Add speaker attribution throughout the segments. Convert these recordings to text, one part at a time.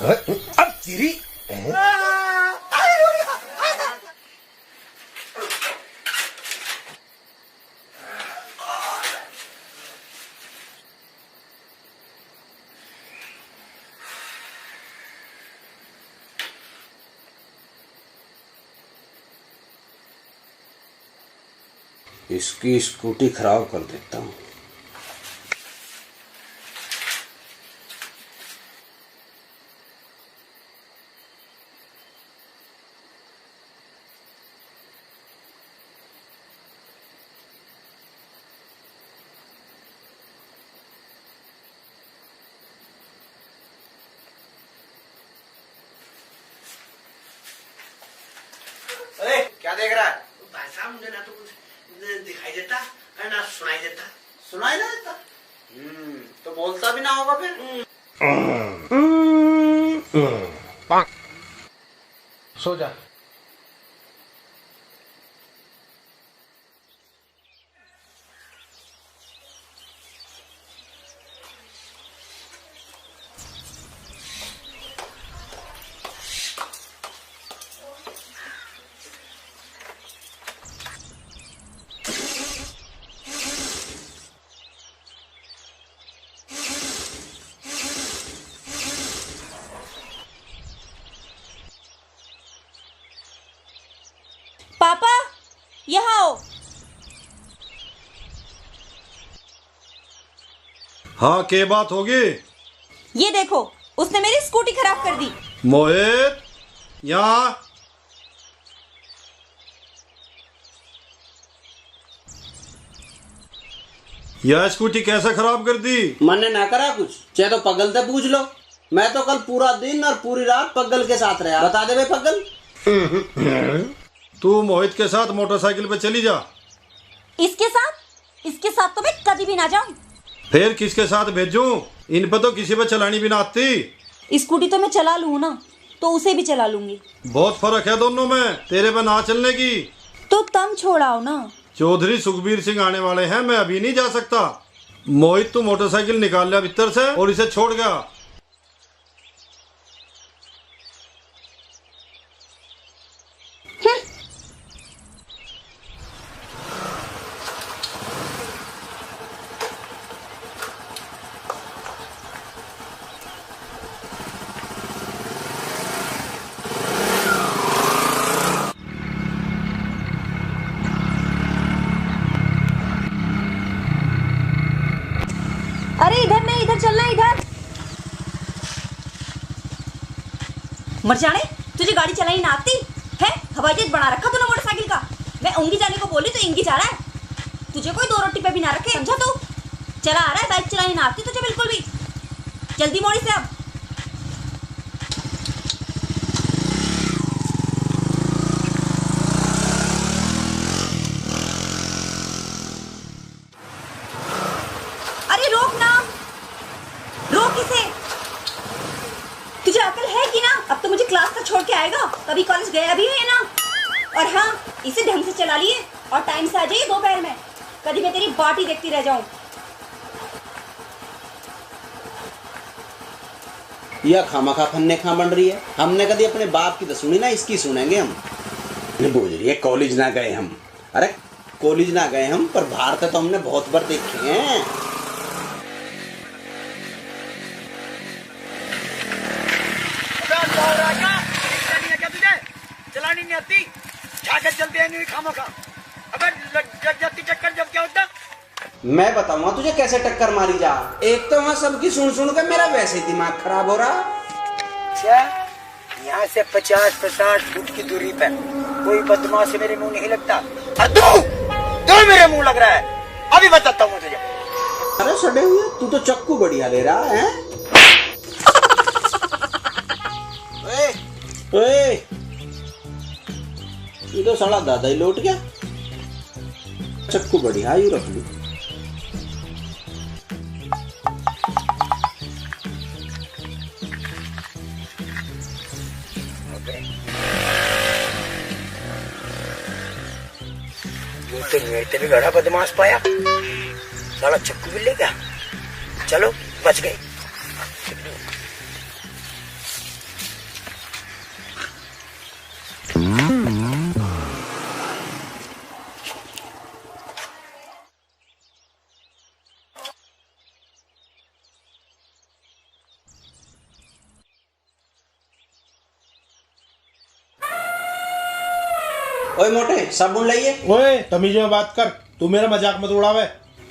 Speaker 1: अब तेरी
Speaker 2: इसकी स्कूटी खराब कर देता हूँ।
Speaker 3: क्या देख रहा है?
Speaker 1: भाई साहब मुझे ना तो कुछ दिखाई देता और ना सुनाई देता।
Speaker 3: सुनाई ना देता? तो बोलता भी ना होगा फिर।
Speaker 1: सो जा।
Speaker 4: पापा यहाँ आओ।
Speaker 5: हाँ, के बात होगी?
Speaker 4: ये देखो, उसने मेरी स्कूटी खराब कर दी।
Speaker 5: मोहित, यहाँ। यह स्कूटी कैसे खराब कर दी?
Speaker 3: मैंने ना करा कुछ, चाहे तो पगल से पूछ लो। मैं तो कल पूरा दिन और पूरी रात पगल के साथ रहा। बता दे भाई पगल।
Speaker 5: तू मोहित के साथ मोटरसाइकिल पे चली जा।
Speaker 4: इसके साथ तो मैं कभी भी ना जाऊं।
Speaker 5: फिर किसके साथ भेजूं? इन पे तो किसी पे चलानी भी ना आती।
Speaker 4: स्कूटी तो मैं चला लूं ना, तो उसे भी चला लूंगी।
Speaker 5: बहुत फर्क है दोनों में, तेरे पे ना चलने की।
Speaker 4: तो तुम छोड़ाओ ना।
Speaker 5: चौधरी सुखबीर सिंह आने वाले हैं, मैं अभी नहीं जा सकता। मोहित, तू मोटरसाइकिल निकाल लिया भीतर से और इसे छोड़ गया।
Speaker 4: अरे इधर नहीं, इधर चलना, इधर। मर जाने, तुझे गाड़ी चलानी ना आती है? हवाई जहाज बना रखा तूने मोटरसाइकिल का। मैं ऊँगी जाने को बोली तो इंगी जा रहा है। तुझे कोई दो रोटी पे भी ना रखे, समझा तू? चला आ रहा है, बाइक चलानी ना आती तुझे बिल्कुल भी। जल्दी मोड़ी से अब। अरे रोक ना, रोक इसे। तुझे अकल है कि ना? अब तो मुझे क्लास तक छोड़ के आएगा, कभी कॉलेज गया भी है ना। और हाँ, इसे ढंग से चला लिए और टाइम से आ जाइए दोपहर में, कभी मैं तेरी बाटी देखती रह जाऊं।
Speaker 3: यह खामखा फन्ने खा बन रही है। हमने कभी अपने बाप की तो सुनी ना, इसकी सुनेंगे हम। बोल रही है कॉलेज ना गए हम। अरे कॉलेज ना गए हम, पर भारत तो हमने बहुत बार देखे हैं।
Speaker 1: क्या तुझे चलानी नहीं आती? जाकर चलते हैं नहीं खामोखा। अबे लग जाती चक्कर जब क्या होता?
Speaker 3: मैं बताऊंगा तुझे कैसे टक्कर मारी जा। एक तो वहाँ सबकी सुन सुन कर मेरा वैसे ही दिमाग खराब हो रहा।
Speaker 1: क्या यहाँ से 50-50 फुट की दूरी पर कोई बदमाश मेरे मुंह नहीं लगता। तू मेरे मुंह लग रहा है, अभी बताता हूँ तुझे।
Speaker 3: अरे सड़े हुए, तू तो चक्कू बढ़िया ले रहा है। ओए, ये तो साला दादा ही लौट गया। चक्कू बढ़िया यू रख लू।
Speaker 1: तो मेरे भी बड़ा बदमाश पाया, साला चक्कू भी ले गया। चलो बच गए।
Speaker 3: ओए मोटे साबुन लाइए।
Speaker 6: ओए तमीज में बात कर, तू मेरा मजाक मत उड़ावे।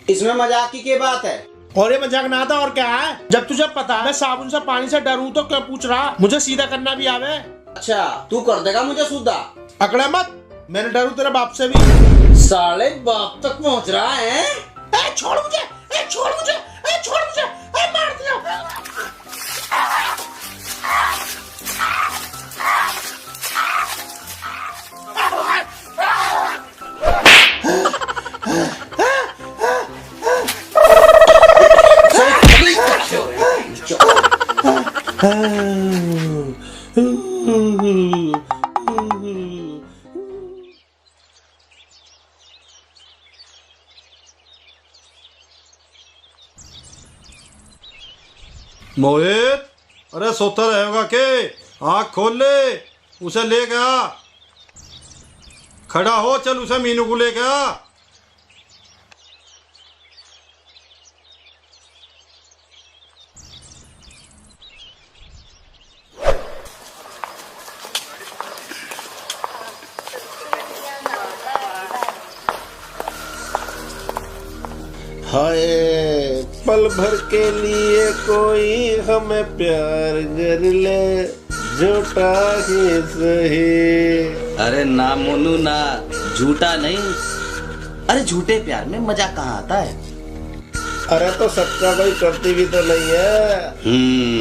Speaker 3: इसमें मजाक की क्या बात है?
Speaker 6: और ये मजाक ना था और क्या है? जब तुझे पता है मैं साबुन से पानी से डरूं तो क्यों पूछ रहा? मुझे सीधा करना भी आवे।
Speaker 3: अच्छा तू कर देगा मुझे सुधा?
Speaker 6: अकड़े मत, मैंने डरू तेरे बाप से भी।
Speaker 3: साले बाप तक पहुंच रहा है।
Speaker 6: छोड़ मुझे, छोड़ मुझे, छोड़ मुझे, मार दिया।
Speaker 5: मोहित, अरे सोता रहेगा के? आँख खोल ले, उसे ले गया। खड़ा हो, चल उसे मीनू को ले गया।
Speaker 6: हाय पल भर के लिए कोई हमें प्यार कर ले, झूठा ही सही।
Speaker 7: अरे ना मोनू ना, झूठा नहीं। अरे झूठे प्यार में मजा कहाँ आता है?
Speaker 6: अरे तो सच्चा कोई करती भी तो नहीं है।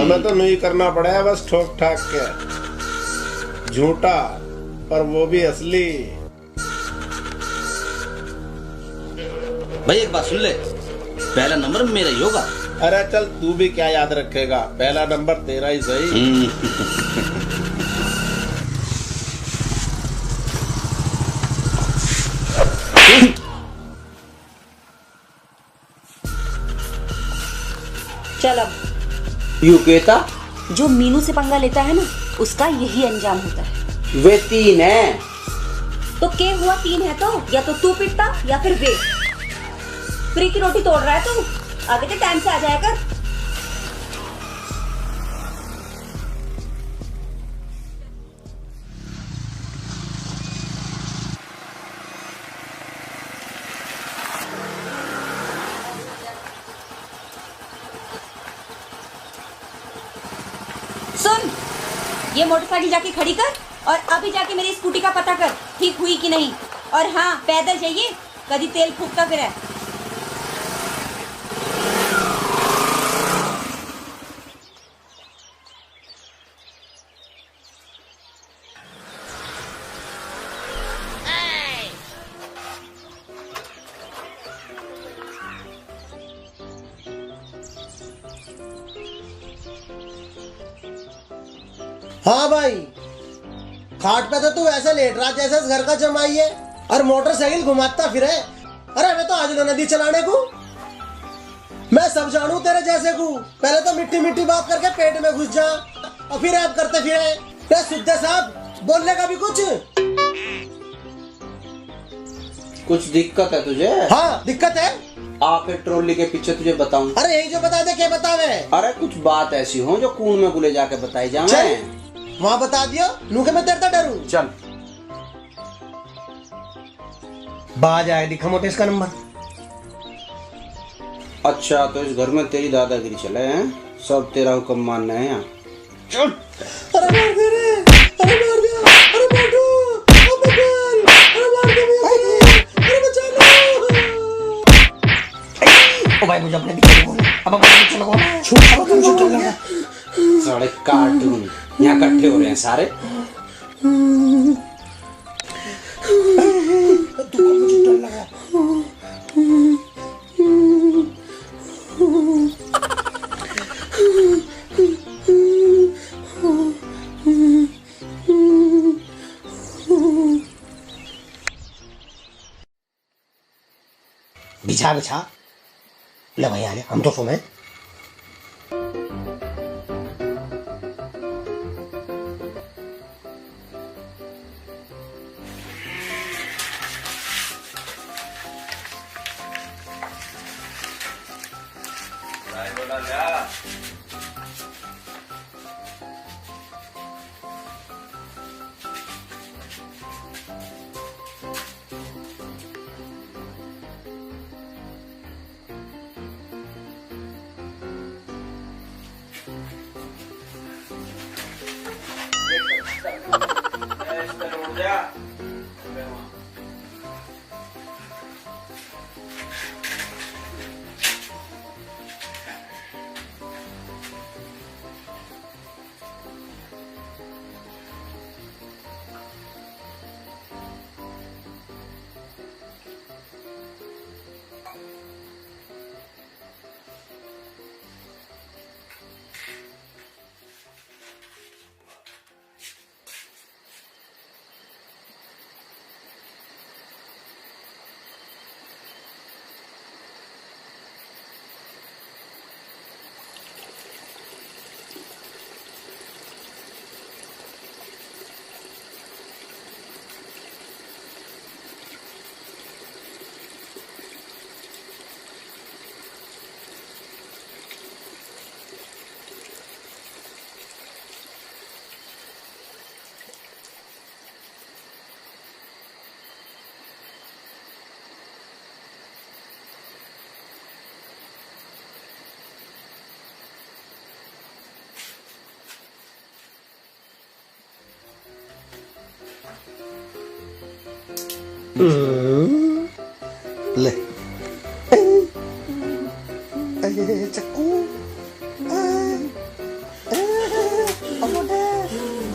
Speaker 6: हमें तो नहीं करना पड़ा है, बस ठोक ठाक के। झूठा पर वो भी असली।
Speaker 7: भाई एक बात सुन ले, पहला नंबर मेरा ही होगा।
Speaker 6: अरे चल तू भी क्या याद रखेगा, पहला नंबर तेरा ही सही।
Speaker 4: चल अब।
Speaker 3: यू कहता
Speaker 4: जो मीनू से पंगा लेता है ना, उसका यही अंजाम होता है।
Speaker 3: वे 3 है
Speaker 4: तो के हुआ 3 है तो या तो तू पिटता या फिर वे। फ्री की रोटी तोड़ रहा है तू, आगे तो टाइम से आ जाया कर। सुन, ये मोटरसाइकिल जाके खड़ी कर और अभी जाके मेरी स्कूटी का पता कर ठीक हुई कि नहीं। और हाँ, पैदल जाइए, कभी तेल फूकता फिर।
Speaker 8: हाँ भाई, खाट पे तो तू ऐसे लेट रहा जैसे घर का जमाई है और मोटरसाइकिल घुमाता फिरे। अरे मैं तो आज लो नदी चलाने को। मैं सब जानू तेरे जैसे को, पहले तो मिट्टी मिट्टी बात करके पेट में घुस जा और फिर ऐप करते फिरे। सुद्दे साहब, बोलने का भी
Speaker 3: कुछ दिक्कत है तुझे?
Speaker 8: हाँ दिक्कत है।
Speaker 3: आके ट्रॉली के पीछे तुझे बताऊं।
Speaker 8: अरे यही जो बता दे, क्या बतावे?
Speaker 3: अरे कुछ बात ऐसी हो जो कून में गुले जाके बताई जाए।
Speaker 8: वहाँ बता दियो, नू के मैं तेरे तो डरू।
Speaker 3: चल
Speaker 8: बाज आए, दिखा मोटे इसका नंबर।
Speaker 3: अच्छा तो इस घर में तेरी दादागिरी चले हैं, सब तेरा हुक्म मानना है यहाँ। चल।
Speaker 8: अरे मार दे रे, अरे मार दे, अरे मार दो, अरे मार दे मुझे, अरे बचा लो। ओ भाई मुझे अपने पीछे बोल, अब अपने पीछे लगो, छूट लगा।
Speaker 3: सारे कार्टून यहाँ इकट्ठे हो रहे हैं सारे।
Speaker 8: तू को मुझे डर लगा। बिछा बिछा ले भाई, आ गया, हम तो सोने।
Speaker 3: ले चक्कू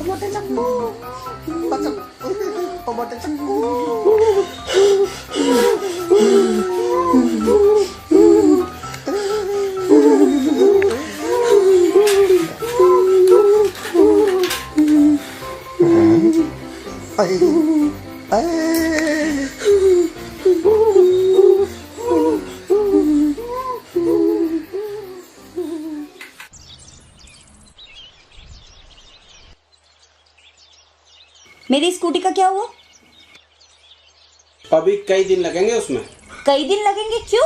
Speaker 3: मोटे चक्कू मोटे चक्कू
Speaker 4: मेरी स्कूटी का क्या हुआ?
Speaker 3: अभी कई दिन लगेंगे उसमें।
Speaker 4: कई दिन लगेंगे? क्यों?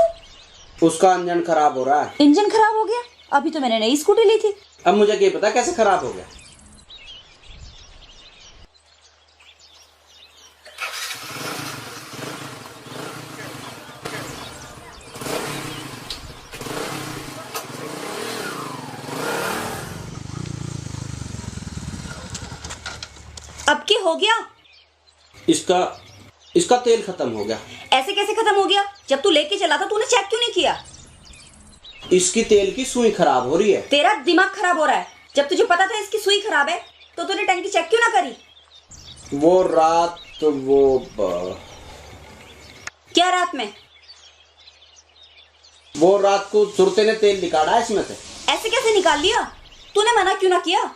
Speaker 3: उसका इंजन खराब हो रहा है।
Speaker 4: इंजन खराब हो गया? अभी तो मैंने नई स्कूटी ली थी।
Speaker 3: अब मुझे क्या पता कैसे खराब हो गया।
Speaker 4: अब क्या हो गया?
Speaker 3: इसका तेल खत्म हो गया।
Speaker 4: ऐसे कैसे खत्म हो गया? जब तू लेके चला था तूने चेक क्यों नहीं किया?
Speaker 3: इसकी तेल की सुई खराब हो रही है।
Speaker 4: तेरा दिमाग खराब हो रहा है। जब तुझे पता था इसकी सुई खराब है तो तूने टंकी चेक क्यों ना करी?
Speaker 3: वो रात
Speaker 4: क्या रात में?
Speaker 3: वो रात को सुरते ने तेल निकाला इसमें से।
Speaker 4: ऐसे कैसे निकाल लिया? तूने मना क्यों ना किया?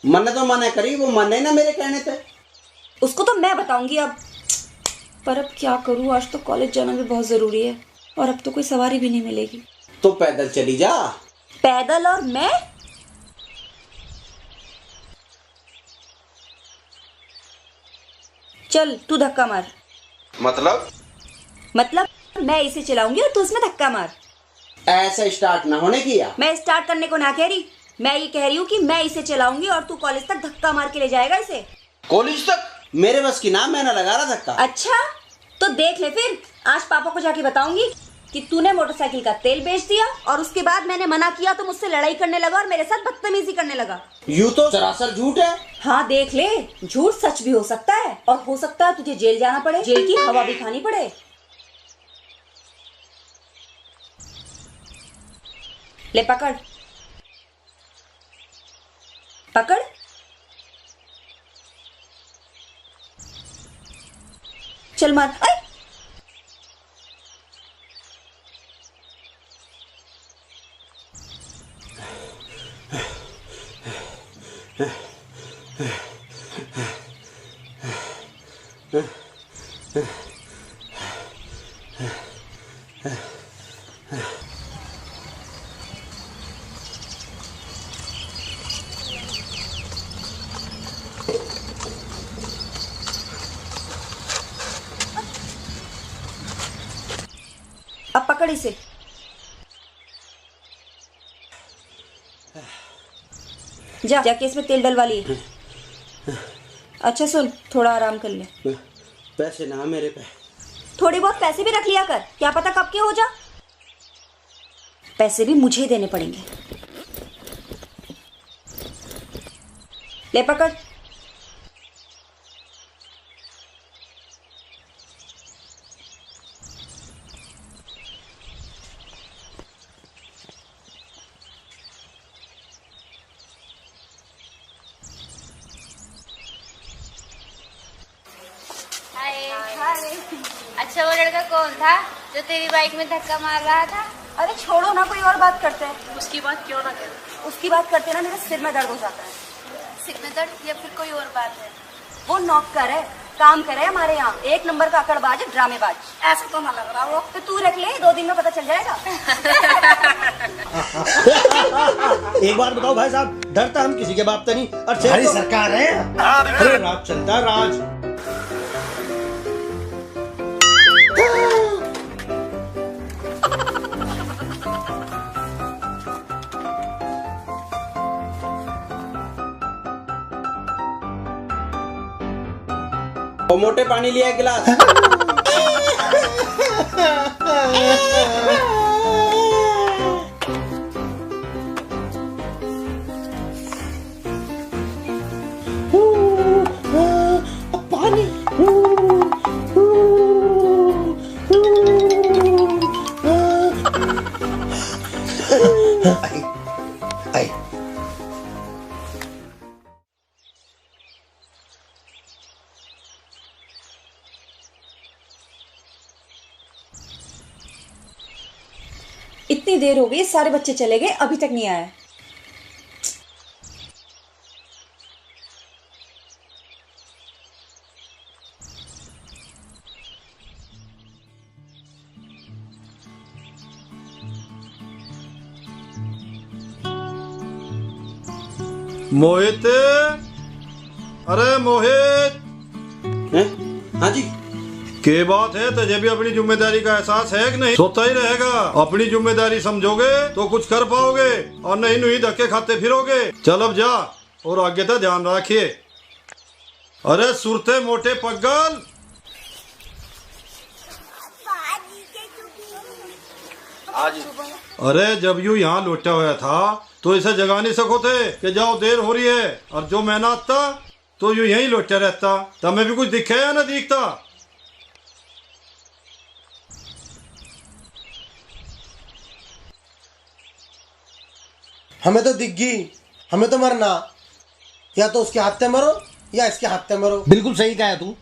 Speaker 3: मैंने तो मना करी, वो माने ना मेरे कहने पे।
Speaker 4: उसको तो मैं बताऊंगी अब। पर अब क्या करूं, आज तो कॉलेज जाना भी बहुत जरूरी है और अब तो कोई सवारी भी नहीं मिलेगी।
Speaker 3: तो पैदल चली जा।
Speaker 4: पैदल? और मैं? चल तू धक्का मार।
Speaker 3: मतलब
Speaker 4: मैं इसे चलाऊंगी और तू उसमें धक्का मार।
Speaker 3: ऐसे स्टार्ट ना होने की।
Speaker 4: मैं स्टार्ट करने को ना कह रही, मैं ये कह रही हूँ कि मैं इसे चलाऊंगी और तू कॉलेज तक धक्का मार के ले जाएगा इसे।
Speaker 3: कॉलेज तक? मेरे बस की ना, मैं ना लगा रहा धक्का।
Speaker 4: अच्छा तो देख ले फिर, आज पापा को जाके बताऊंगी कि तूने मोटरसाइकिल का तेल बेच दिया और उसके बाद मैंने मना किया तो मुझसे लड़ाई करने लगा और मेरे साथ बदतमीजी करने लगा।
Speaker 3: यूं तो सरासर झूठ है।
Speaker 4: हाँ देख ले, झूठ सच भी हो सकता है और हो सकता है तुझे जेल जाना पड़े, जेल की हवा भी खानी पड़े। ले पकड़ पकड़। चल मार। अब पकड़ इसे। जा जाके इसमें तेल डलवा लिए। अच्छा सुन, थोड़ा आराम कर ले।
Speaker 3: पैसे ना मेरे पे।
Speaker 4: थोड़ी बहुत पैसे भी रख लिया कर, क्या पता कब के हो जा। पैसे भी मुझे देने पड़ेंगे। ले पकड़।
Speaker 9: अच्छा, वो लड़का कौन था जो तेरी बाइक में धक्का मार रहा था?
Speaker 4: अरे छोड़ो ना, कोई और बात करते हैं।
Speaker 9: उसकी बात क्यों ना करें?
Speaker 4: उसकी बात करते ना मेरे सिर में दर्द हो जाता है।
Speaker 9: सिर में दर्द या फिर कोई और बात है?
Speaker 4: वो नौकर है, काम करे हमारे यहाँ, एक नंबर का अकड़बाज है, ड्रामेबाज।
Speaker 9: ऐसा तो ना लग रहा वो।
Speaker 4: तो तू रख ले, 2 दिन में पता चल जाएगा।
Speaker 8: एक बार बताओ भाई साहब, डरता हम किसी के बाप तो नहीं। और सरकार है। अरे राज चलता है, राज।
Speaker 3: वो मोटे पानी लिया एक गिलास।
Speaker 8: पानी। आई।
Speaker 4: इतनी देर हो गई, सारे बच्चे चले गए, अभी तक नहीं आया।
Speaker 5: मोहित, अरे मोहित।
Speaker 3: हैं? हाँ जी।
Speaker 5: के बात है, तुझे भी अपनी जिम्मेदारी का एहसास है कि नहीं? सोता ही रहेगा। अपनी जिम्मेदारी समझोगे तो कुछ कर पाओगे, और नहीं नहीं धक्के खाते फिरोगे। चल अब जा, और आगे तक ध्यान रखिए। अरे सुरते मोटे पगल। अरे जब यू यहाँ लौटा हुआ था तो इसे जगा नहीं सको थे कि जाओ देर हो रही है, और जो मैं ना आता तो यू यहीं लौटा रहता। तब भी कुछ दिखे या ना दिखता?
Speaker 8: हमें तो दिख गई, हमें तो मरना, या तो उसके हाथ से मरो या इसके हाथ से मरो। बिल्कुल सही कहा तू।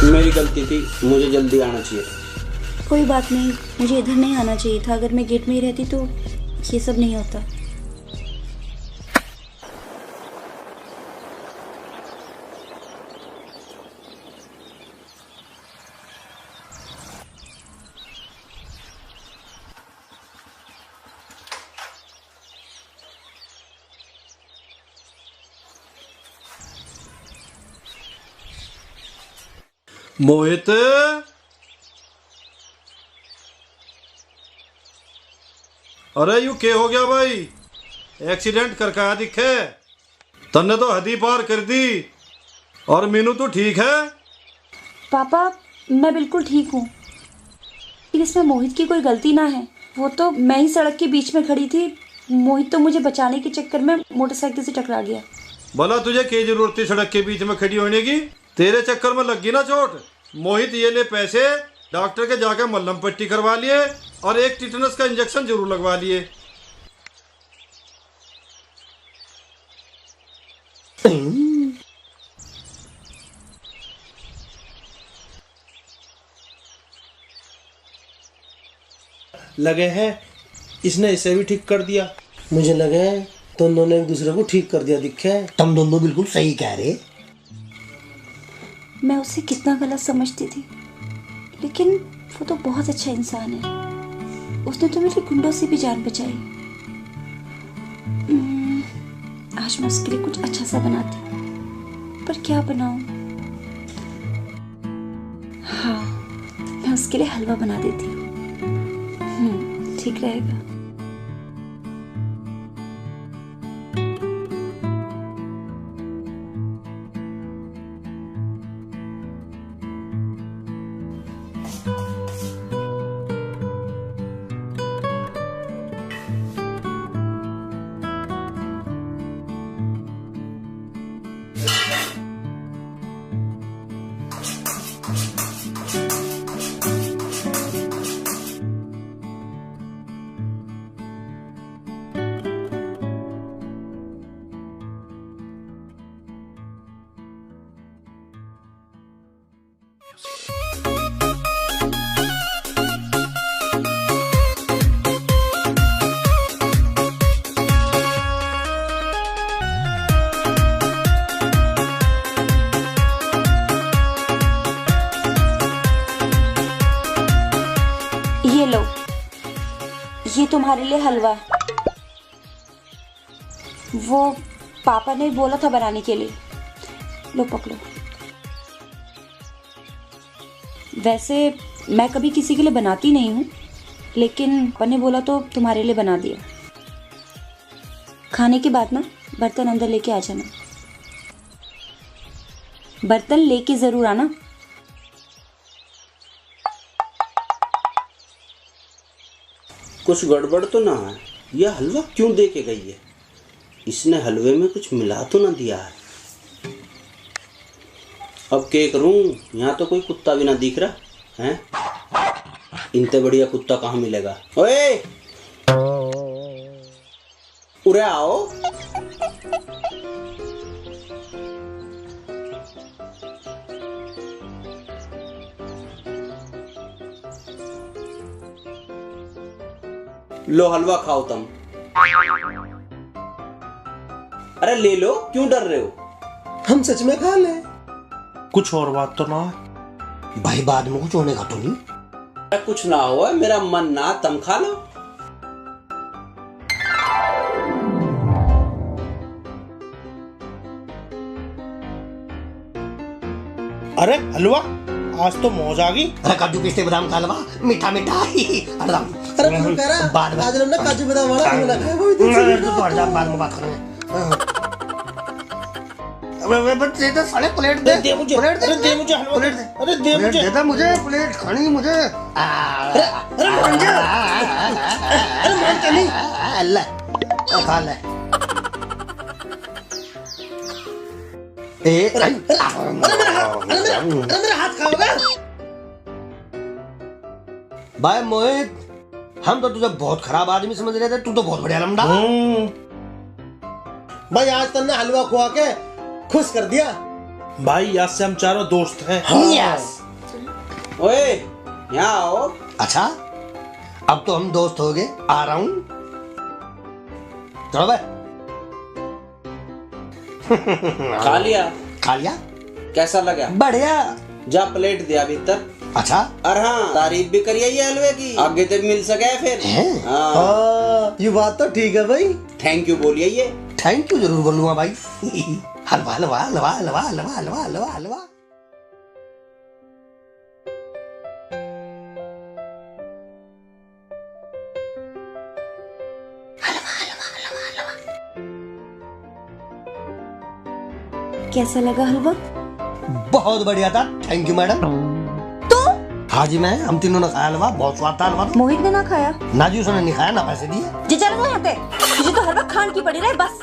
Speaker 3: मेरी गलती थी, मुझे जल्दी आना चाहिए था।
Speaker 4: कोई बात नहीं, मुझे इधर नहीं आना चाहिए था। अगर मैं गेट में ही रहती तो ये सब नहीं होता।
Speaker 5: मोहित, अरे यू के हो गया भाई? एक्सीडेंट करके दिखे, तन्ने तो हदी पार कर दी। और मीनू तू ठीक है?
Speaker 4: पापा मैं बिल्कुल ठीक हूँ, लेकिन इसमें मोहित की कोई गलती ना है। वो तो मैं ही सड़क के बीच में खड़ी थी, मोहित तो मुझे बचाने के चक्कर में मोटरसाइकिल से टकरा गया।
Speaker 5: भला तुझे क्या जरूरत थी सड़क के बीच में खड़ी होने की? तेरे चक्कर में लगी ना चोट। मोहित ये ले पैसे, डॉक्टर के जाकर मल्लम पट्टी करवा लिए और एक टिटनस का इंजेक्शन जरूर लगवा लिए।
Speaker 6: लगे हैं इसने इसे भी ठीक कर दिया।
Speaker 8: मुझे लगे तुम दोनों एक दूसरे को ठीक कर दिया दिखे।
Speaker 1: तुम दोनों बिल्कुल सही कह रहे।
Speaker 4: मैं उसे कितना गलत समझती थी, लेकिन वो तो बहुत अच्छा इंसान है। उसने तो मेरी गुंडों से भी जान बचाई। आज मैं उसके लिए कुछ अच्छा सा बनाती, पर क्या बनाऊं? हाँ, मैं उसके लिए हलवा बना देती हूँ। ठीक रहेगा। ये लो, ये तुम्हारे लिए हलवा। वो पापा ने बोला था बनाने के लिए। लो पकड़ो। वैसे मैं कभी किसी के लिए बनाती नहीं हूँ, लेकिन पापा ने बोला तो तुम्हारे लिए बना दिया। खाने के बाद ना बर्तन अंदर लेके आ जाना। बर्तन लेके जरूर आना।
Speaker 3: कुछ गड़बड़ तो ना है? यह हलवा क्यों दे के गई है? इसने हलवे में कुछ मिला तो ना दिया है? अब क्या करूं? यहाँ तो कोई कुत्ता भी ना दिख रहा है। इनसे बढ़िया कुत्ता कहाँ मिलेगा? ओए, उरे आओ। लो हलवा खाओ तुम। अरे ले लो, क्यों डर रहे हो?
Speaker 8: हम सच में खा ले।
Speaker 6: कुछ और बात तो ना है
Speaker 1: भाई? बाद में कुछ होने का तो नहीं?
Speaker 3: अरे कुछ ना हो, मेरा मन ना, तुम खा लो।
Speaker 6: अरे हलवा, आज तो मौज आ गई।
Speaker 1: अरे काजू पिस्ते बादाम का हलवा, मीठा मीठा।
Speaker 8: अरे तू कह रहा
Speaker 1: बाद में
Speaker 8: आज हमने काजू बादाम वाला खाना खाया, वो
Speaker 1: बाद में बात करेंगे। बच्चे तो साले प्लेट दे मुझे, प्लेट दे मुझे, प्लेट दे, अरे दे मुझे, दे मुझे प्लेट, खानी मुझे। अरे मानता नहीं। अल्लाह खा ले। अरे मेरा हाथ खाओगा? भाई मोहित, हम तो तुझे बहुत खराब आदमी समझ रहे थे, तू तो बहुत बढ़िया लमड़ा।
Speaker 8: भाई आज तुमने हलवा खुआ के खुश कर दिया।
Speaker 6: भाई आज से हम चारों दोस्त हैं।
Speaker 8: यस।
Speaker 3: ओए, यहाँ आओ।
Speaker 1: अच्छा, अब तो हम दोस्त हो गए। आ रहा हूँ। चलो भाई।
Speaker 3: खा लिया?
Speaker 1: खा लिया।
Speaker 3: कैसा लगा?
Speaker 1: बढ़िया।
Speaker 3: जा प्लेट दिया भीतर।
Speaker 1: अच्छा।
Speaker 3: और हाँ, तारीफ भी करिए ये हलवे की, आगे तक मिल सके फिर। हाँ,
Speaker 8: ये बात तो ठीक है भाई।
Speaker 3: थैंक यू बोलिए। ये
Speaker 1: थैंक यू जरूर बोलूंगा भाई। हलवा हलवा हलवा हलवा हलवा हलवा हलवा हलवा।
Speaker 4: कैसा लगा हलवा?
Speaker 8: बहुत बढ़िया था, थैंक यू मैडम।
Speaker 4: तो
Speaker 8: हाँ जी मैं, हम तीनों ने खाया हलवा, बहुत स्वाद था हलवा।
Speaker 4: मोहित ने ना खाया?
Speaker 8: ना जी उसने नहीं खाया, ना पैसे दिए।
Speaker 4: जी चलो ना यहाँ पे, तुझे तो हर वक्त खान की पड़ी रहे बस।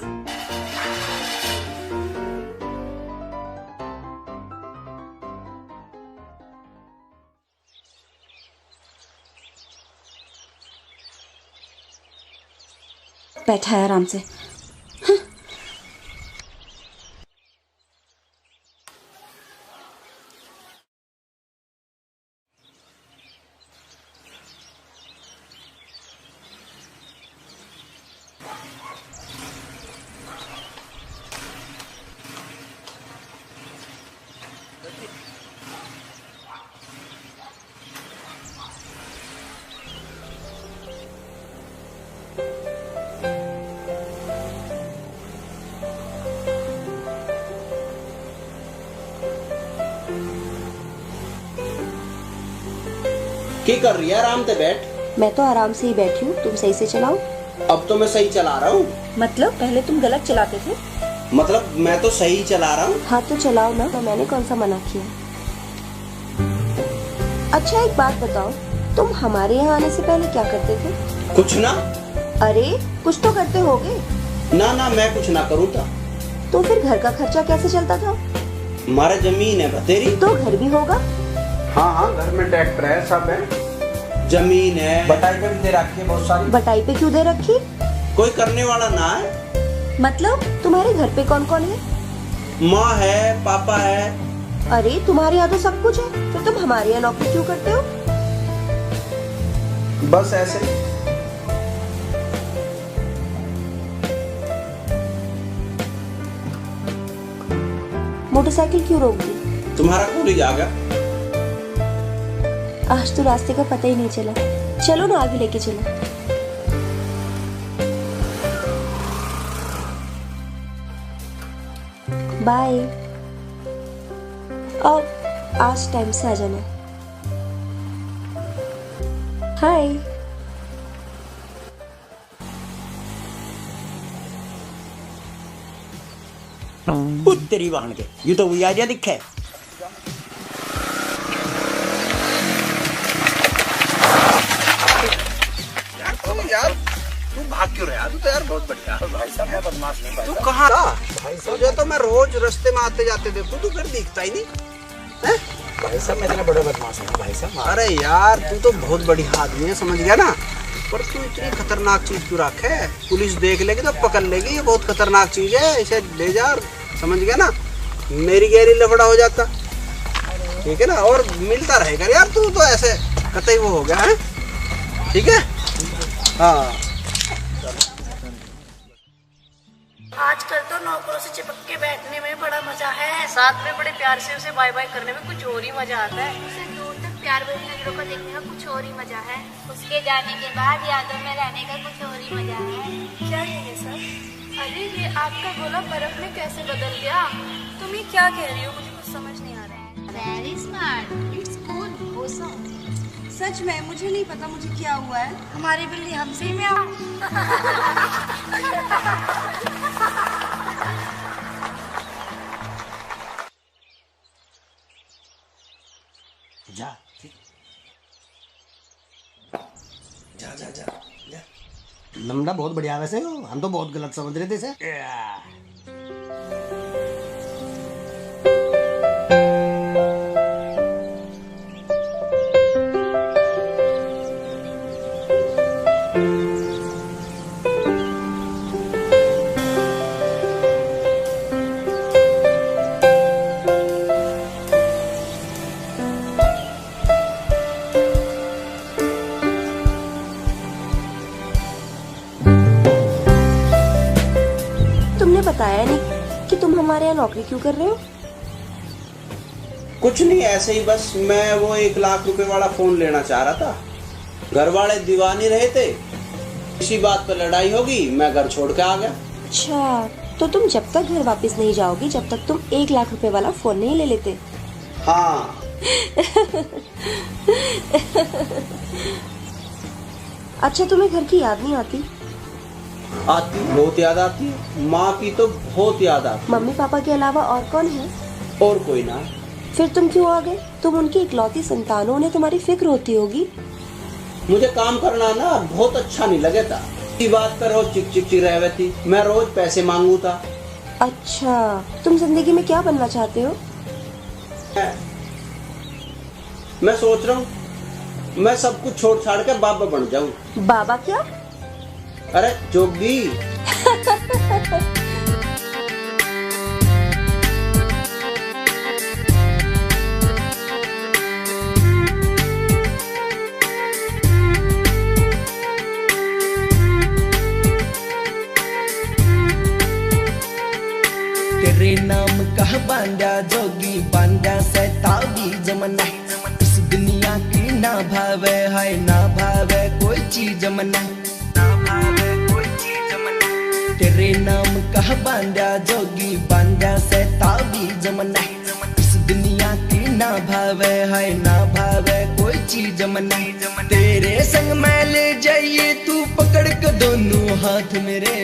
Speaker 4: बैठा है आराम से।
Speaker 3: क्या कर रही है? आराम से बैठ।
Speaker 4: मैं तो आराम से ही बैठी हूँ, तुम सही से चलाओ।
Speaker 3: अब तो मैं सही चला रहा हूँ।
Speaker 4: मतलब पहले तुम गलत चलाते थे।
Speaker 3: मतलब मैं तो सही चला रहा हूँ।
Speaker 4: हाँ तो चलाओ ना, तो मैंने कौन सा मना किया। अच्छा एक बात बताओ, तुम हमारे यहाँ आने से पहले क्या करते थे?
Speaker 3: कुछ ना।
Speaker 4: अरे कुछ तो करते होगे।
Speaker 3: ना ना मैं कुछ ना करूँ था।
Speaker 4: तो फिर घर का खर्चा कैसे चलता था?
Speaker 3: हमारा जमीन है बतेरी।
Speaker 4: तो घर भी होगा।
Speaker 3: हाँ हाँ घर में ट्रैक्टर है, सब है, जमीन है, बटाई पे भी दे रखी है बहुत सारी।
Speaker 4: बटाई पे क्यों दे रखी?
Speaker 3: कोई करने वाला ना है।
Speaker 4: मतलब तुम्हारे घर पे कौन कौन है?
Speaker 3: माँ है, पापा है।
Speaker 4: अरे तुम्हारे यहाँ तो सब कुछ है, फिर तुम हमारे यहाँ नौकरी क्यों करते हो?
Speaker 3: बस ऐसे।
Speaker 4: मोटरसाइकिल क्यों रोक दी?
Speaker 3: तुम्हारा कॉलेज आ गया।
Speaker 4: आज तो रास्ते का पता ही नहीं चला। चलो ना आगे लेके चलो। बाय। और आज टाइम से आ जाना। हाय।
Speaker 1: तेरी बहन के ये तो वही आइडिया दिखे।
Speaker 3: यार तू भाग क्यों रहा? तू तो यार बहुत बढ़िया।
Speaker 1: भाई साहब मैं बदमाश नहीं।
Speaker 3: तू कहाँ था? तुझे तो मैं रोज रास्ते में आते जाते देखूं, तू फिर दिखता ही नहीं है।
Speaker 1: भाई साहब मैं इतना बड़ा बदमाश हूँ भाई साहब।
Speaker 3: अरे यार तू तो बहुत बढ़िया आदमी है, समझ गया ना। पर तू इतनी खतरनाक चीज क्यों रखे? पुलिस देख लेगी तो पकड़ लेगी, ये बहुत खतरनाक चीज है, इसे ले जा। समझ गया ना, मेरी गहरी लफड़ा हो जाता, ठीक है ना। और मिलता रहेगा यार, तू तो ऐसे कतई वो हो गया है, ठीक है। हाँ
Speaker 10: आजकल तो नौकरों से चिपक के बैठने में बड़ा मजा है, साथ में बड़े प्यार से उसे बाय बाय करने में कुछ और ही मजा आता है।
Speaker 9: उसे दूर तक प्यार भरी नजरों को देखने का कुछ और ही मजा है। उसके जाने के बाद यादों में रहने का कुछ और ही मजा है।
Speaker 10: क्या है सर? अरे ये आपका गोला बर्फ में कैसे बदल गया? तुम ये क्या कह रही हो? मुझे कुछ समझ नहीं आ रहा है।
Speaker 9: Very smart, it's cool, awesome.
Speaker 10: सच में मुझे नहीं पता मुझे क्या हुआ है। हमारी बिल्ली हमसे ही म्याऊं।
Speaker 8: जा जा जा जा जा। लमड़ा बहुत बढ़िया है वैसे, हम तो बहुत गलत समझ रहे थे इसे।
Speaker 4: बताया नहीं कि तुम हमारे यहाँ नौकरी क्यों कर रहे हो?
Speaker 3: कुछ नहीं, ऐसे ही बस मैं वो 1 लाख रुपए वाला फोन लेना चाह रहा था। घर वाले दीवानी रहे थे, इसी बात पर लड़ाई होगी, मैं घर छोड़ के आ गया।
Speaker 4: अच्छा, तो तुम जब तक घर वापस नहीं जाओगी जब तक तुम 1 लाख रुपए वाला फोन नहीं ले लेते।
Speaker 3: हाँ।
Speaker 4: अच्छा, तुम्हें घर की याद नहीं आती?
Speaker 3: आती, बहुत याद आती है। माँ की तो बहुत याद आती।
Speaker 4: मम्मी पापा के अलावा और कौन है?
Speaker 3: और कोई ना।
Speaker 4: फिर तुम क्यों आ गए? तुम उनकी इकलौती संतान हो, उन्हें तुम्हारी फिक्र होती होगी।
Speaker 3: मुझे काम करना ना बहुत अच्छा नहीं लगे था। ये बात पर रोज चिक चिक चिक रह थी, मैं रोज पैसे मांगू था।
Speaker 4: अच्छा, तुम जिंदगी में क्या बनना चाहते हो?
Speaker 3: मैं सोच रहा हूँ मैं सब कुछ छोड़ छाड़ के बाबा बन जाऊं।
Speaker 4: बाबा क्या?
Speaker 3: अरे जोगी।
Speaker 11: तेरे नाम कह बांधा जोगी, बांधा से ताबीज मना। इस दुनिया की ना भावे है, ना भावे कोई चीज मना, ना भावे कोई चीज मना। तेरे नाम कह बांधा जोगी, बांधा से ताबीज मना। इस दुनिया की ना भावे है, ना भावे कोई चीज मना। तेरे संग मैं ले जाइए तू पकड़ के दोनों हाथ मेरे,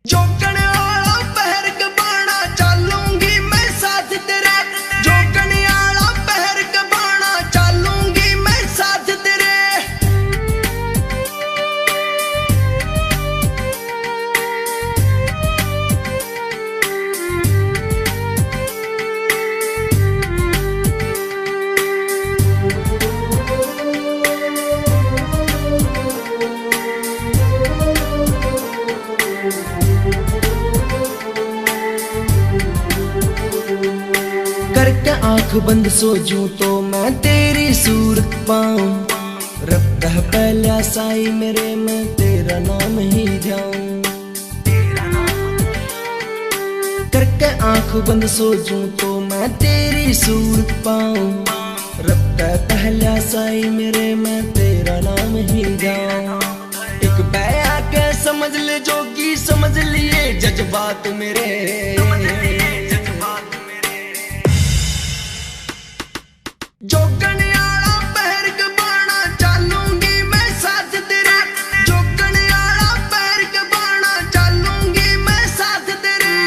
Speaker 11: जोगण आला पहर के बाणा चालूंगी मैं साथ तेरे। जोगण आला पहर के बाणा चालूंगी मैं साथ तेरे। करके आंख बंद सो जूं तो मैं तेरी सूरत पाऊं। रब कह पहला साई मेरे, मैं तेरा नाम ही ध्याऊं। करके आंख बंद सो जूं तो मैं तेरी सूरत पाऊं। रब कह पहला साई मेरे, मैं तेरा नाम ही ध्याऊं। एक बैया के समझ ले जोगी, समझ लिए जज्बात मेरे। जोगण आला पहर के बाणा चालूंगी मैं साथ तेरे। जोगण आला पहर के बाणा चालूंगी मैं साथ तेरे।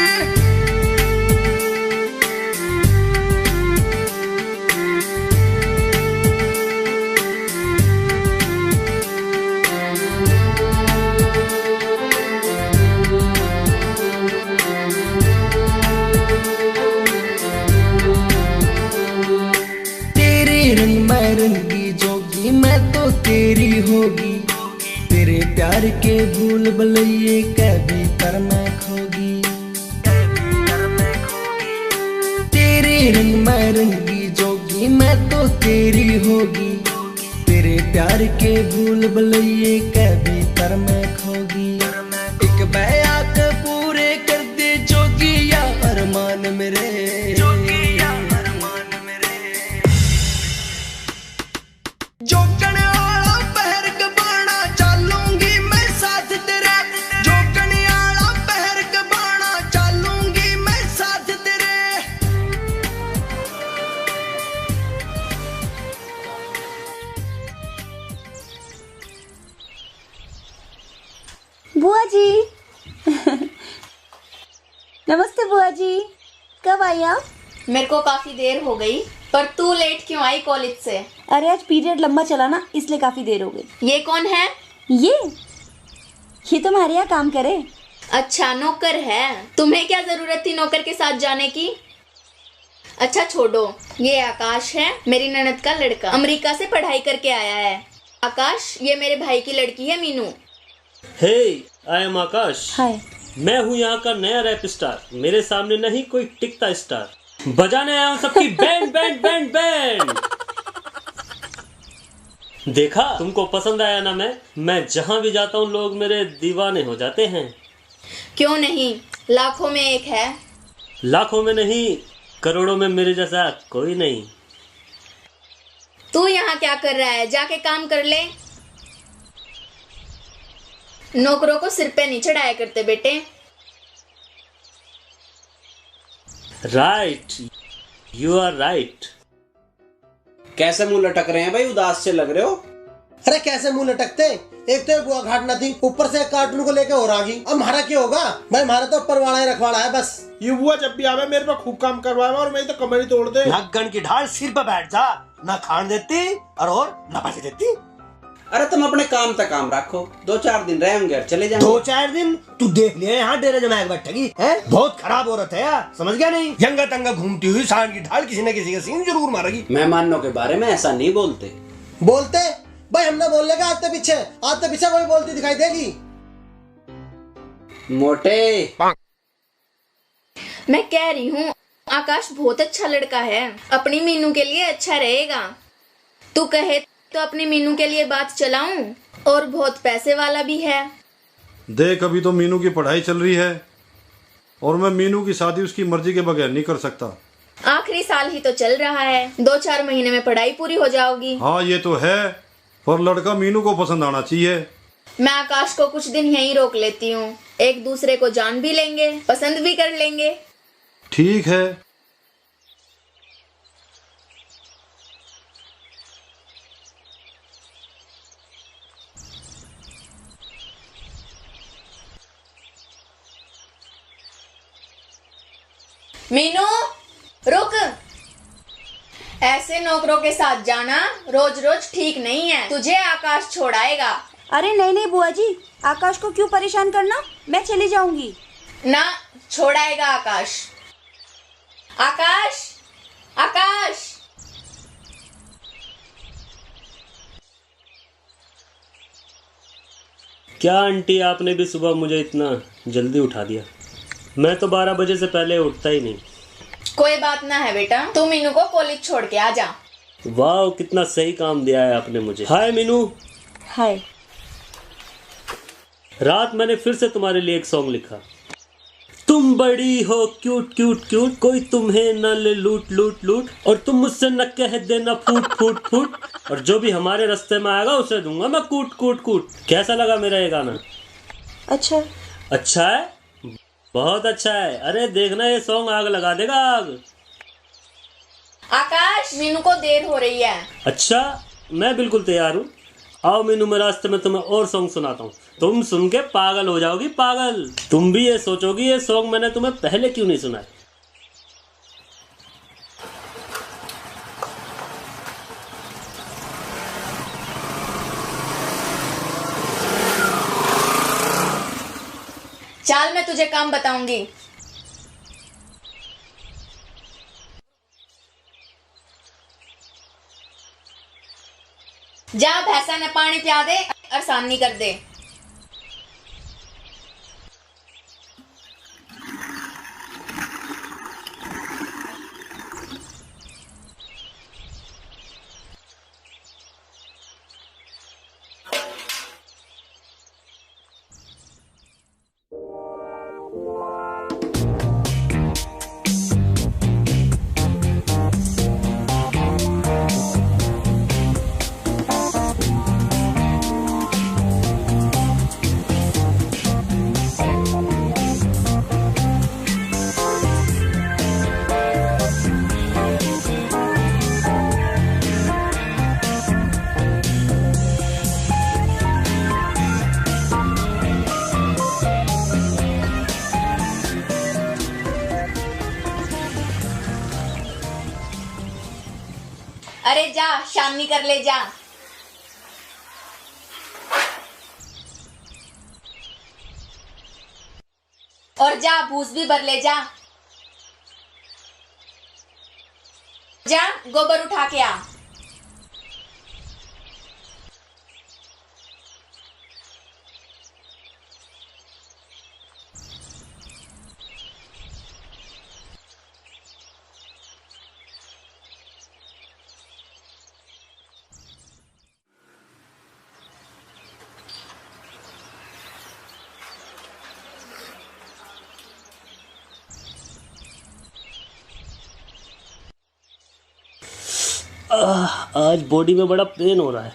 Speaker 11: रंग मैं रंगी जोगी, मैं तो तेरी होगी। तेरे प्यार के भूल भुलैये कभी कर मैं खोगी। तेरे रंग मैं रंगी जोगी, मैं तो तेरी होगी। तेरे प्यार के भूल भुलैये कभी कर मैं खोगी। एक बैया के पूरे कर दे जोगी या अरमान मेरे। जोगण आला पहर के बाणा चालूंगी मैं साथ तेरे। जोगण आला पहर के बाणा चालूंगी मैं साथ तेरे।
Speaker 4: बुआ जी। नमस्ते बुआ जी, कब आई आप?
Speaker 12: मेरे को काफी देर हो गई, पर तू लेट क्यों आई कॉलेज से?
Speaker 4: अरे आज पीरियड लंबा चला ना, इसलिए काफी देर हो गई।
Speaker 12: ये कौन है?
Speaker 4: ये तो हमारे यहाँ काम करे।
Speaker 12: अच्छा, नौकर है। तुम्हें क्या जरूरत थी नौकर के साथ जाने की? अच्छा छोड़ो, ये आकाश है, मेरी ननद का लड़का, अमेरिका से पढ़ाई करके आया है। आकाश, ये मेरे भाई की लड़की है मीनू।
Speaker 13: हे, आई एम आकाश।
Speaker 4: हाय।
Speaker 13: मैं हूँ यहाँ का नया रैप स्टार। मेरे सामने नहीं कोई टिकता स्टार। बजाने आया हूँ सबकी बैंड बैंड बैंड बैंड। देखा, तुमको पसंद आया ना? मैं जहाँ भी जाता हूँ लोग मेरे दीवाने हो जाते हैं।
Speaker 12: क्यों नहीं, लाखों में एक है।
Speaker 13: लाखों में नहीं, करोड़ों में मेरे जैसा कोई नहीं।
Speaker 12: तू यहाँ क्या कर रहा है? जाके काम कर ले। नौकरों को सिर पे नहीं चढ़ाया करते बेटे।
Speaker 13: Right, you are right.
Speaker 3: कैसे मुंह लटक रहे हैं भाई? उदास से लग रहे हो।
Speaker 8: अरे कैसे मुंह लटकते? एक तो ये बुआ घाट न थी, ऊपर से एक कार्टून को लेके और आ गई। अब हमारा क्या होगा भाई? हमारा तो ऊपर वाला ही रखवाड़ा है बस।
Speaker 6: ये बुआ जब भी आवे मेरे पे खूब काम करवाए और मेरी तो कमर ही तोड़ दे।
Speaker 14: नग्गन की ढाल सिर पे बैठ जा, ना खान देती और ना पैसे देती।
Speaker 3: अरे तुम अपने काम तक काम रखो, 2-4 दिन रहेंगे और चले जाएंगे।
Speaker 14: 2-4 दिन तू देख लिया यहाँ डेरे जमाए बैठेगी है, बहुत खराब औरत है यार, समझ गया नहीं? जंगा तंगा घूमती हुई सांड की ढाल किसी न किसी का सीन जरूर मारेगी।
Speaker 3: मेहमानों के बारे में ऐसा नहीं बोलते।
Speaker 8: बोलते भाई, हमने बोलने का आज पीछे कोई बोलती दिखाई देगी?
Speaker 3: मोटे
Speaker 12: मैं कह रही हूँ आकाश बहुत अच्छा लड़का है, अपनी मीनू के लिए अच्छा रहेगा। तू कहे तो अपनी मीनू के लिए बात चलाऊं, और बहुत पैसे वाला भी है।
Speaker 5: देख अभी तो मीनू की पढ़ाई चल रही है और मैं मीनू की शादी उसकी मर्जी के बगैर नहीं कर सकता।
Speaker 12: आखिरी साल ही तो चल रहा है, 2-4 महीने में पढ़ाई पूरी हो जाओगी।
Speaker 5: हाँ ये तो है, पर लड़का मीनू को पसंद आना चाहिए।
Speaker 12: मैं आकाश को कुछ दिन यहीं रोक लेती हूँ, एक दूसरे को जान भी लेंगे, पसंद भी कर लेंगे।
Speaker 5: ठीक है।
Speaker 12: मीनू रुक, ऐसे नौकरों के साथ जाना रोज रोज ठीक नहीं है, तुझे आकाश छोड़ाएगा।
Speaker 4: अरे नहीं बुआ जी, आकाश को क्यों परेशान करना, मैं चली जाऊंगी।
Speaker 12: ना, छोड़ाएगा आकाश। आकाश, आकाश।
Speaker 13: क्या आंटी, आपने भी सुबह मुझे इतना जल्दी उठा दिया? मैं तो 12 बजे से पहले उठता ही नहीं।
Speaker 12: कोई बात ना है बेटा, तू मीनू को कॉलेज छोड़ के आ जा।
Speaker 13: वाह, कितना सही काम दिया है आपने मुझे। हाय मीनू।
Speaker 4: हाय।
Speaker 13: रात मैंने फिर से तुम्हारे लिए एक सॉन्ग लिखा। तुम बड़ी हो क्यूट क्यूट क्यूट, कोई तुम्हें न ले लूट लूट लूट, और तुम मुझसे न कह देना फूट फूट फूट, और जो भी हमारे रास्ते में आएगा उसे दूंगा मैं कूट कूट कूट। कैसा लगा मेरा ये गाना?
Speaker 4: अच्छा।
Speaker 13: अच्छा है, बहुत अच्छा है। अरे देखना, ये सॉन्ग आग लगा देगा, आग।
Speaker 12: आकाश, मीनू को देर हो रही है।
Speaker 13: अच्छा, मैं बिल्कुल तैयार हूँ। आओ मीनू, मैं रास्ते में तुम्हें और सॉन्ग सुनाता हूँ, तुम सुन के पागल हो जाओगी, पागल। तुम भी ये सोचोगी ये सॉन्ग मैंने तुम्हें पहले क्यों नहीं सुनाया।
Speaker 12: चल मैं तुझे काम बताऊंगी। जा भैंसा ने पानी पिया दे और सानी कर दे। अरे जा शानी कर ले जा। और जा भूस भी भर ले जा। जा गोबर उठा के आ।
Speaker 13: आज बॉडी में बड़ा पेन हो रहा है।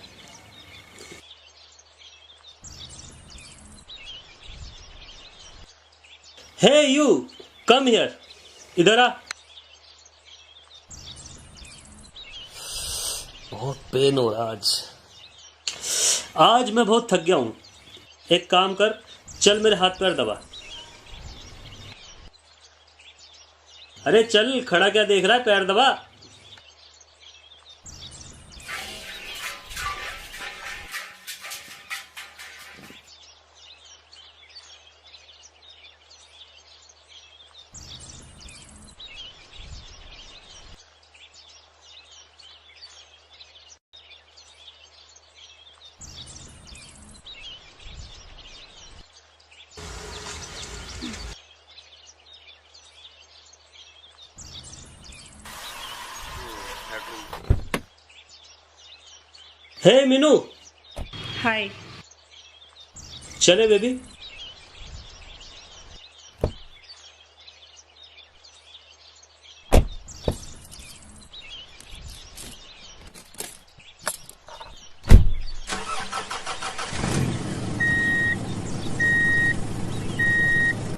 Speaker 13: हे यू, कम हियर, इधर आ। बहुत पेन हो रहा है आज। आज मैं बहुत थक गया हूँ। एक काम कर, चल मेरे हाथ पैर दबा। अरे चल, खड़ा क्या देख रहा है, पैर दबा। हे मीनू।
Speaker 15: हाय।
Speaker 13: चले बेबी।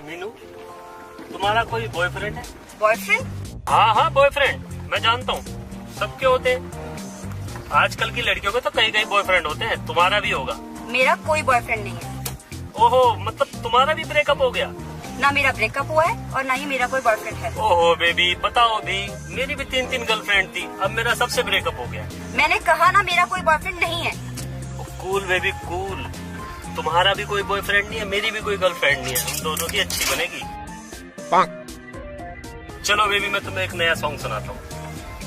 Speaker 13: मीनू, तुम्हारा कोई बॉयफ्रेंड है?
Speaker 4: बॉयफ्रेंड?
Speaker 13: हाँ हाँ बॉयफ्रेंड, मैं जानता हूँ, सबके होते हैं। आजकल की लड़कियों के तो कई कई बॉयफ्रेंड होते हैं, तुम्हारा भी होगा।
Speaker 4: मेरा कोई बॉयफ्रेंड नहीं है।
Speaker 13: ओहो, मतलब तुम्हारा भी ब्रेकअप हो गया?
Speaker 4: ना मेरा ब्रेकअप हुआ है और ना ही मेरा कोई बॉयफ्रेंड है।
Speaker 13: ओहो बेबी, बताओ भी, मेरी भी 3 गर्लफ्रेंड थी, अब मेरा सबसे ब्रेकअप हो गया।
Speaker 4: मैंने कहा ना मेरा कोई बॉयफ्रेंड नहीं है।
Speaker 13: कूल बेबी कूल, तुम्हारा भी कोई बॉयफ्रेंड नहीं है, मेरी भी कोई गर्लफ्रेंड नहीं है, हम दोनों की अच्छी बनेगी। चलो बेबी, मैं तुम्हें एक नया सॉन्ग सुनाता हूँ।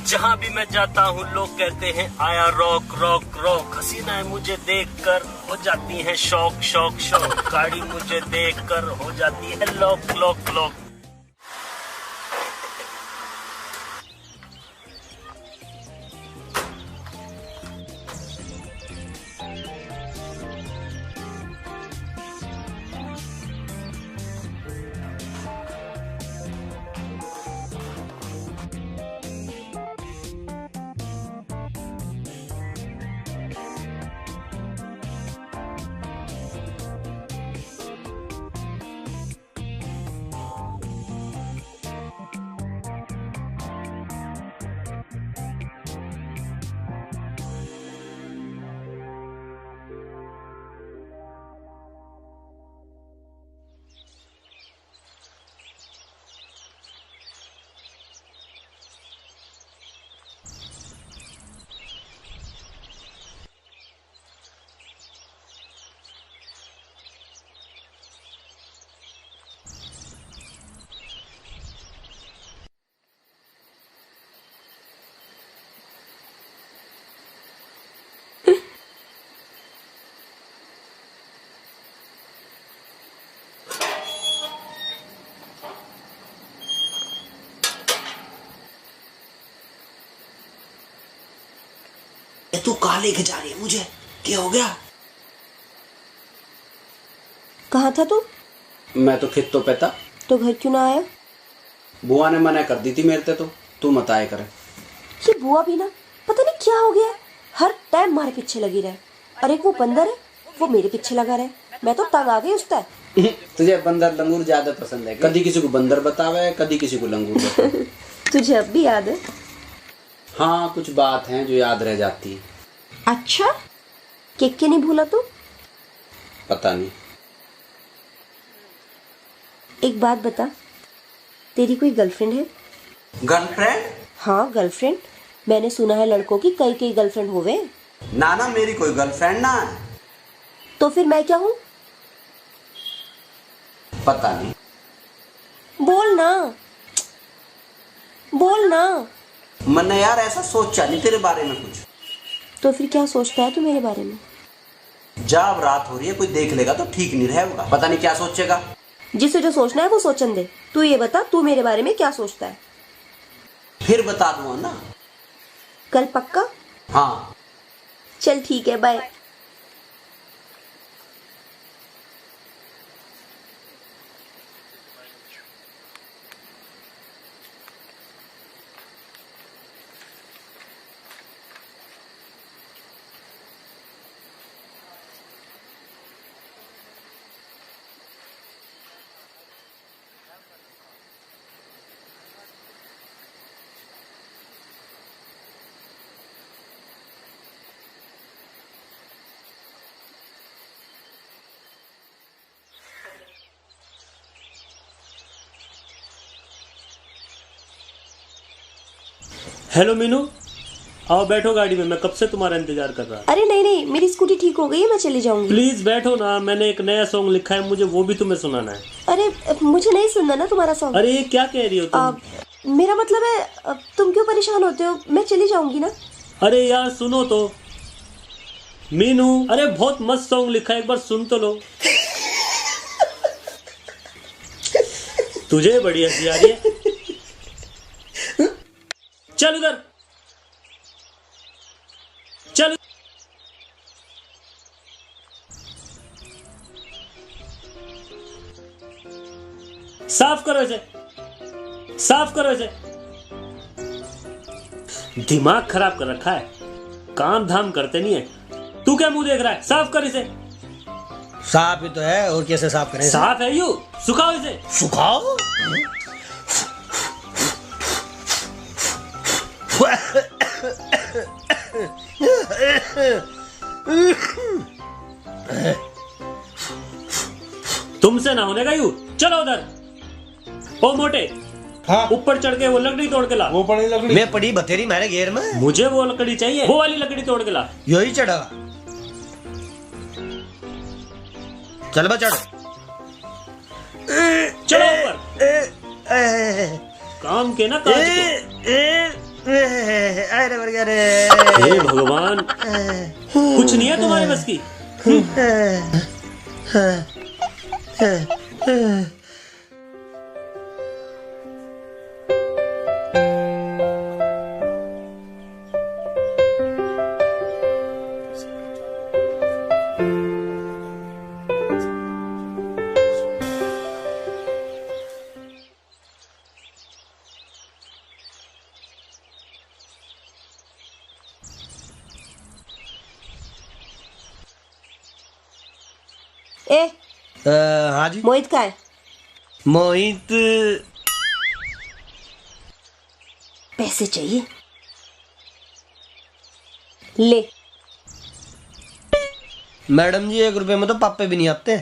Speaker 13: जहाँ भी मैं जाता हूँ लोग कहते हैं आया रॉक रॉक रॉक, हसीनाएं मुझे देखकर हो जाती हैं शौक शौक शौक, गाड़ी मुझे देखकर हो जाती है लॉक लॉक लॉक।
Speaker 3: तू कहाँ लेके जा रही है मुझे? क्या हो गया?
Speaker 4: कहाँ था तू?
Speaker 3: मैं तो खेतों पे था।
Speaker 4: तो घर क्यों ना आया?
Speaker 3: बुआ ने मना कर दी थी मेरे से, तो तू मत आए करे।
Speaker 4: ये बुआ भी ना पता नहीं क्या हो गया, हर टाइम हमारे पीछे लगी रहे। अरे वो बंदर है, वो मेरे पीछे लगा रहे, मैं तो तंग आ गई उसका।
Speaker 3: तुझे बंदर लंगूर ज्यादा पसंद है? कभी किसी को बंदर बतावे, कभी किसी को लंगूर बतावे।
Speaker 4: तुझे अब भी याद है?
Speaker 3: हाँ, कुछ बात है जो याद रह जाती है।
Speaker 4: अच्छा, केक नहीं भूला तू?
Speaker 3: पता नहीं।
Speaker 4: एक बात बता, तेरी कोई गर्लफ्रेंड है?
Speaker 3: गर्लफ्रेंड?
Speaker 4: हाँ गर्लफ्रेंड, मैंने सुना है लड़कों की कई कई गर्लफ्रेंड होवे।
Speaker 3: ना ना, मेरी कोई गर्लफ्रेंड ना है।
Speaker 4: तो फिर मैं क्या हूँ?
Speaker 3: पता नहीं।
Speaker 4: बोल ना, बोल ना।
Speaker 3: मैंने यार ऐसा सोचा नहीं तेरे बारे में कुछ।
Speaker 4: तो फिर क्या सोचता है तू मेरे बारे में?
Speaker 3: जा, अब रात हो रही है, कोई देख लेगा तो ठीक नहीं रहेगा। पता नहीं क्या सोचेगा।
Speaker 4: जिसे जो सोचना है वो सोचन दे। तू ये बता, तू मेरे बारे में क्या सोचता है?
Speaker 3: फिर बता दूंगा ना।
Speaker 4: कल पक्का?
Speaker 3: हाँ।
Speaker 4: चल ठीक है, बाय।
Speaker 13: हेलो मीनू, आओ बैठो गाड़ी में, मैं कब से तुम्हारा इंतजार कर रहा।
Speaker 15: अरे नहीं नहीं, मेरी स्कूटी ठीक हो गई है, मैं चली जाऊंगी।
Speaker 13: प्लीज बैठो ना, मैंने एक नया सॉन्ग लिखा है, मुझे वो भी तुम्हें सुनाना है।
Speaker 15: अरे मुझे नहीं सुनना ना तुम्हारा सॉन्ग।
Speaker 13: अरे ये क्या कह रही हो तुम?
Speaker 15: मेरा मतलब है तुम क्यों परेशान होते हो, मैं चली जाऊंगी ना।
Speaker 13: अरे यार सुनो तो मीनू, अरे बहुत मस्त सॉन्ग लिखा है, एक बार सुन तो लो। तुझे बड़ी हंसी आ रही है। चल उधर चल। साफ करो इसे, साफ करो इसे। दिमाग खराब कर रखा है, काम धाम करते नहीं है। तू क्या मुंह देख रहा है, साफ कर इसे।
Speaker 14: साफ ही तो है, और कैसे साफ करें?
Speaker 13: साफ है यू, सुखाओ इसे।
Speaker 14: सुखाओ?
Speaker 13: तुमसे ना होने का यू, चलो उधर। ओ मोटे,
Speaker 14: हाँ?
Speaker 13: ऊपर चढ़ के वो लकड़ी तोड़ के ला।
Speaker 14: वो पड़ी लकड़ी मैं पड़ी बतेरी मेरे घेर में।
Speaker 13: मुझे वो लकड़ी चाहिए, वो वाली लकड़ी तोड़ के ला।
Speaker 14: यही चढ़ा, चल बा चढ़।
Speaker 13: चलो ऊपर। काम के ना काज के।
Speaker 14: अरे मर गया रे।
Speaker 13: हे भगवान, कुछ नहीं है तुम्हारे बस की।
Speaker 14: हाँ जी।
Speaker 15: मोहित का है?
Speaker 14: मोहित
Speaker 15: पैसे चाहिए, ले।
Speaker 14: मैडम जी 1 रुपए में तो पापे भी नहीं आते।